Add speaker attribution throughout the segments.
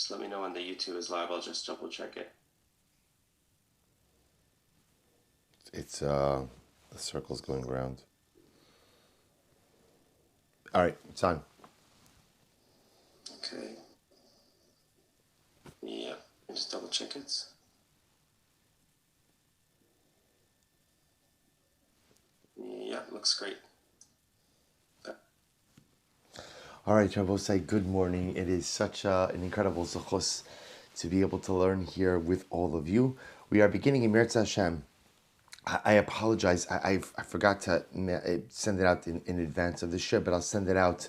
Speaker 1: Just let me know when the YouTube is live. I'll just double check it.
Speaker 2: It's the circle's going around. All right, it's on.
Speaker 1: Okay. Yeah, just double check it. Yeah, looks great.
Speaker 2: All right, Shabbosai, good morning. It is such an incredible zechus to be able to learn here with all of you. We are beginning in Meretz Hashem. I apologize. I forgot to send it out in advance of the shir, but I'll send it out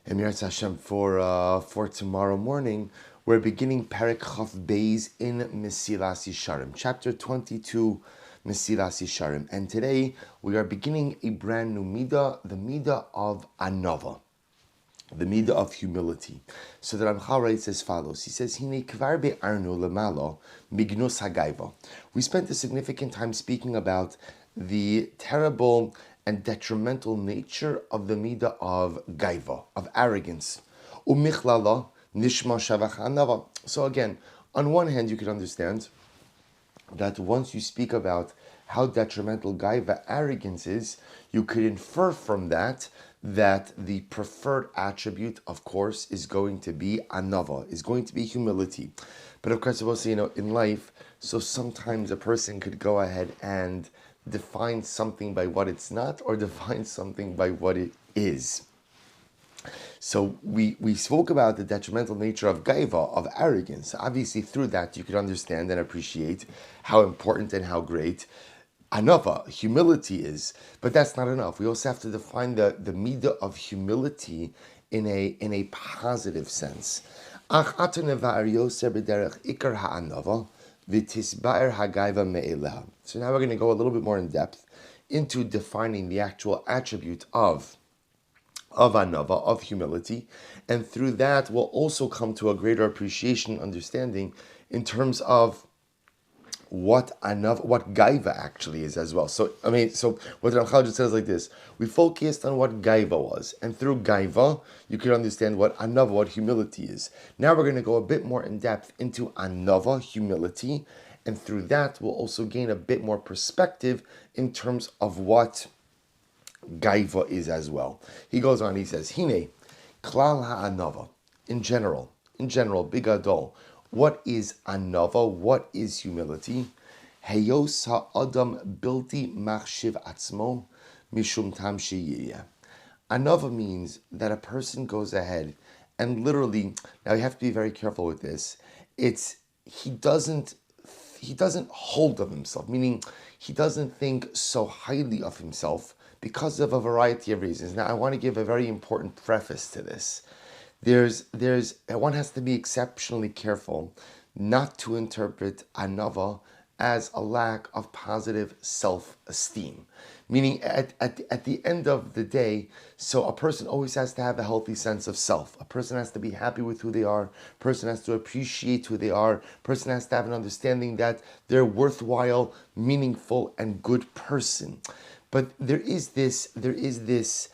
Speaker 2: in Meretz Hashem for tomorrow morning. We're beginning Perek Chaf Beis in Mesillas Yesharim, chapter 22, Mesillas Yesharim. And today we are beginning a brand new midah, the midah of Anava, the midah of humility. So the Ramchal writes as follows. He says, "Hine kvar be'arnu lemalo mignus hagaiva." We spent a significant time speaking about the terrible and detrimental nature of the midah of gaiva, of arrogance. Umichlala nishma shavach anava. So again, on one hand, you can understand that once you speak about how detrimental gaiva, arrogance is, you could infer from that the preferred attribute, of course, is going to be anava, is going to be humility. But of course, also, in life, so sometimes a person could go ahead and define something by what it's not, or define something by what it is. So we spoke about the detrimental nature of gaiva, of arrogance. Obviously, through that, you could understand and appreciate how important and how great Anava, humility is. But that's not enough. We also have to define the midah of humility in a positive sense. So now we're going to go a little bit more in depth into defining the actual attribute of Anava, of humility, and through that we'll also come to a greater appreciation, understanding in terms of what gaiva actually is as well. So what Ramchal just says like this: we focused on what gaiva was, and through gaiva you can understand what anava, what humility is. Now we're going to go a bit more in depth into anava, humility, and through that we'll also gain a bit more perspective in terms of what gaiva is as well. He goes on, he says, Hine, klal ha'anava, in general, bigadol, what is anava, what is humility? Heyos ha'adam bilti machshiv atzmo mishum tam sheyiyeh. Anava means that a person goes ahead and literally, now you have to be very careful with this, he doesn't hold of himself, meaning he doesn't think so highly of himself because of a variety of reasons. Now, I want to give a very important preface to this. One has to be exceptionally careful not to interpret anava as a lack of positive self-esteem. Meaning, at the end of the day, so a person always has to have a healthy sense of self. A person has to be happy with who they are. A person has to appreciate who they are. A person has to have an understanding that they're worthwhile, meaningful, and good person. But there is this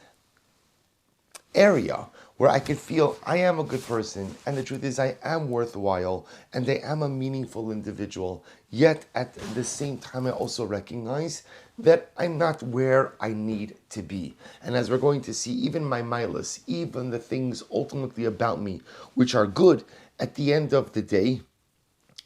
Speaker 2: area where I can feel I am a good person, and the truth is I am worthwhile, and I am a meaningful individual, yet at the same time I also recognize that I'm not where I need to be. And as we're going to see, even my milas, even the things ultimately about me, which are good, at the end of the day,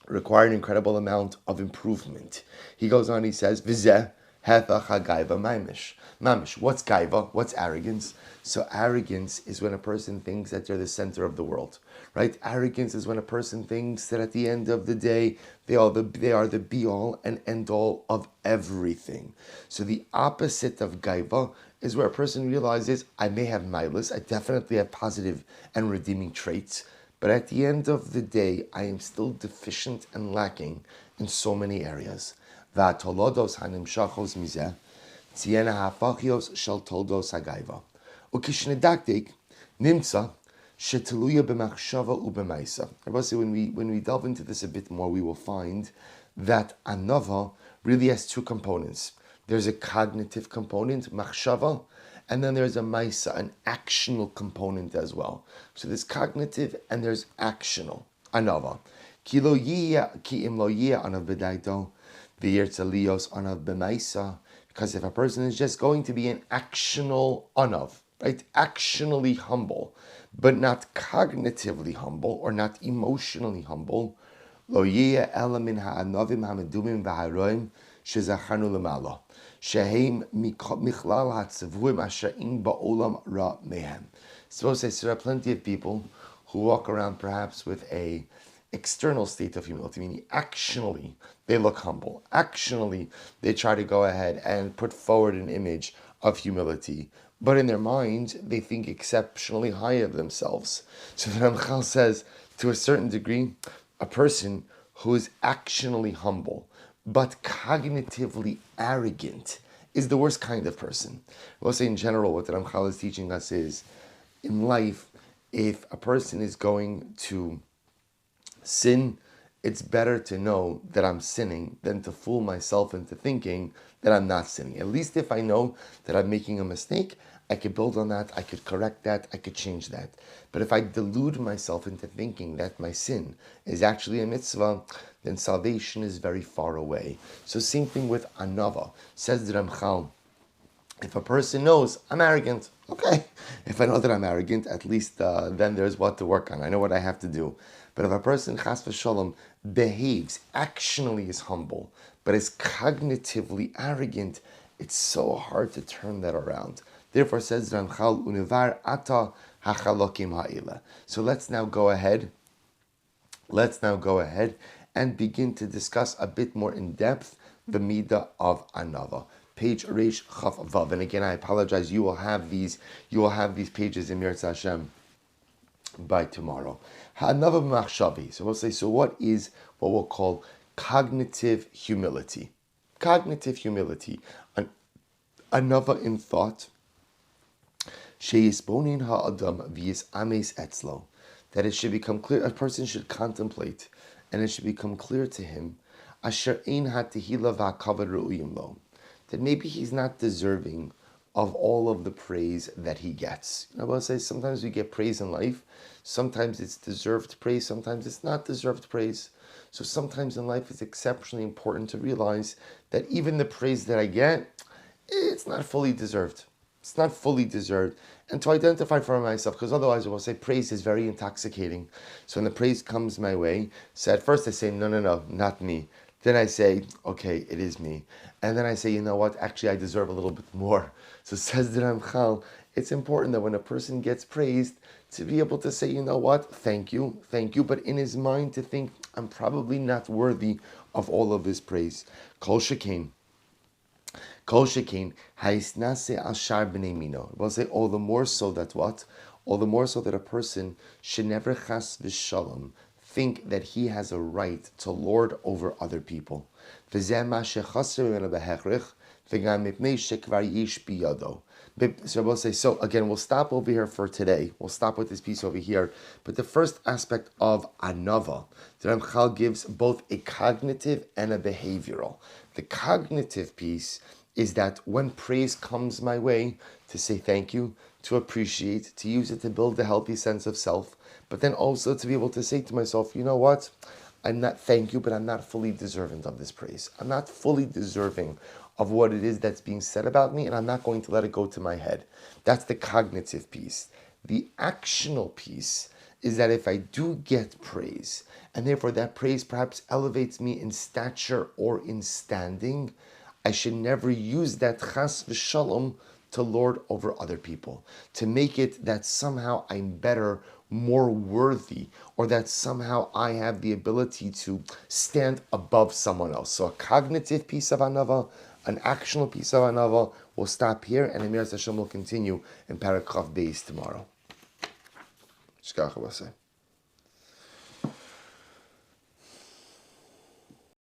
Speaker 2: require an incredible amount of improvement. He goes on, he says, Vizeh Hethach HaGaiva Mamish. Mamish, what's gaiva? What's arrogance? So arrogance is when a person thinks that they're the center of the world, right? Arrogance is when a person thinks that at the end of the day, they are the be-all and end-all of everything. So the opposite of gaiva is where a person realizes, I may have milas, I definitely have positive and redeeming traits, but at the end of the day, I am still deficient and lacking in so many areas. Va'tolodos hanimshachos mizeh tziena ha'afachios shel toldos hagaiva. Ukishnedaktik nimtza sheteluya b'machshava u'b'maisa. When we delve into this a bit more, we will find that anava really has two components. There's a cognitive component, machshava, and then there's a maisa, an actional component as well. So there's cognitive and there's actional. Anava. Ki lo yiyeh, ki im lo yiyeh anav b'dayto, v'yirtza lios anav b'maisa. Because if a person is just going to be an actional anav, right, actionally humble, but not cognitively humble or not emotionally humble, lo yiyeh ela min ha'anavim ha'medumim v'haroim shezacharnu l'mala, shehem michlal ha'tzavuim asher in ba'olam ra mehem. Suppose there are plenty of people who walk around perhaps with a external state of humility, meaning actionally they look humble. Actionally, they try to go ahead and put forward an image of humility. But in their mind, they think exceptionally high of themselves. So the Ramchal says, to a certain degree, a person who is actionally humble, but cognitively arrogant, is the worst kind of person. We'll say in general, what the Ramchal is teaching us is, in life, if a person is going to sin, it's better to know that I'm sinning than to fool myself into thinking that I'm not sinning. At least if I know that I'm making a mistake, I could build on that, I could correct that, I could change that. But if I delude myself into thinking that my sin is actually a mitzvah, then salvation is very far away. So same thing with Anava. Says the Ramchal, if a person knows I'm arrogant, okay. If I know that I'm arrogant, at least then there's what to work on. I know what I have to do. But if a person, chas v'shalom, behaves, actionally is humble, but is cognitively arrogant, it's so hard to turn that around. Therefore, says Ramchal, univar ata hachalokim ha'ila. So let's now go ahead and begin to discuss a bit more in depth the midah of Anava. Page Reish Chaf Vav. And again, I apologize. You will have these pages in Mirz Hashem by tomorrow. Anava b'machshavi. So we'll say, so what is what we'll call cognitive humility? Cognitive humility. Anava in thought. Sheyisbonin ha'adam v'yis ames etzlo. That it should become clear, a person should contemplate, and it should become clear to him, asher ein hatehila v'hakavod ru'uyim lo, that maybe he's not deserving of all of the praise that he gets. I will say sometimes we get praise in life, sometimes it's deserved praise, sometimes it's not deserved praise. So sometimes in life it's exceptionally important to realize that even the praise that I get, it's not fully deserved. It's not fully deserved. And to identify for myself, because otherwise I will say praise is very intoxicating. So when the praise comes my way, so at first I say, no, not me. Then I say, okay, it is me. And then I say, you know what, actually I deserve a little bit more. So says the Ramchal, it's important that when a person gets praised, to be able to say, you know what, thank you, but in his mind to think, I'm probably not worthy of all of his praise. Kol shekain, haisnase ashar b'nei mino. We'll say, all the more so that what? All the more so that a person should never chas v'shalom think that he has a right to lord over other people. So we'll say, so again, we'll stop over here for today. We'll stop with this piece over here. But the first aspect of Anava, the Ramchal gives both a cognitive and a behavioral. The cognitive piece is that when praise comes my way, to say thank you, to appreciate, to use it to build a healthy sense of self, but then also to be able to say to myself, you know what, I'm not, thank you, but I'm not fully deserving of this praise. I'm not fully deserving of what it is that's being said about me, and I'm not going to let it go to my head. That's the cognitive piece. The actional piece is that if I do get praise, and therefore that praise perhaps elevates me in stature or in standing, I should never use that chas v'shalom to lord over other people, to make it that somehow I'm better, more worthy, or that somehow I have the ability to stand above someone else. So a cognitive piece of Anava, an actional piece of Anava. We'll stop here, and Emir Hashem will continue in Parak Chav Beis tomorrow. Shkach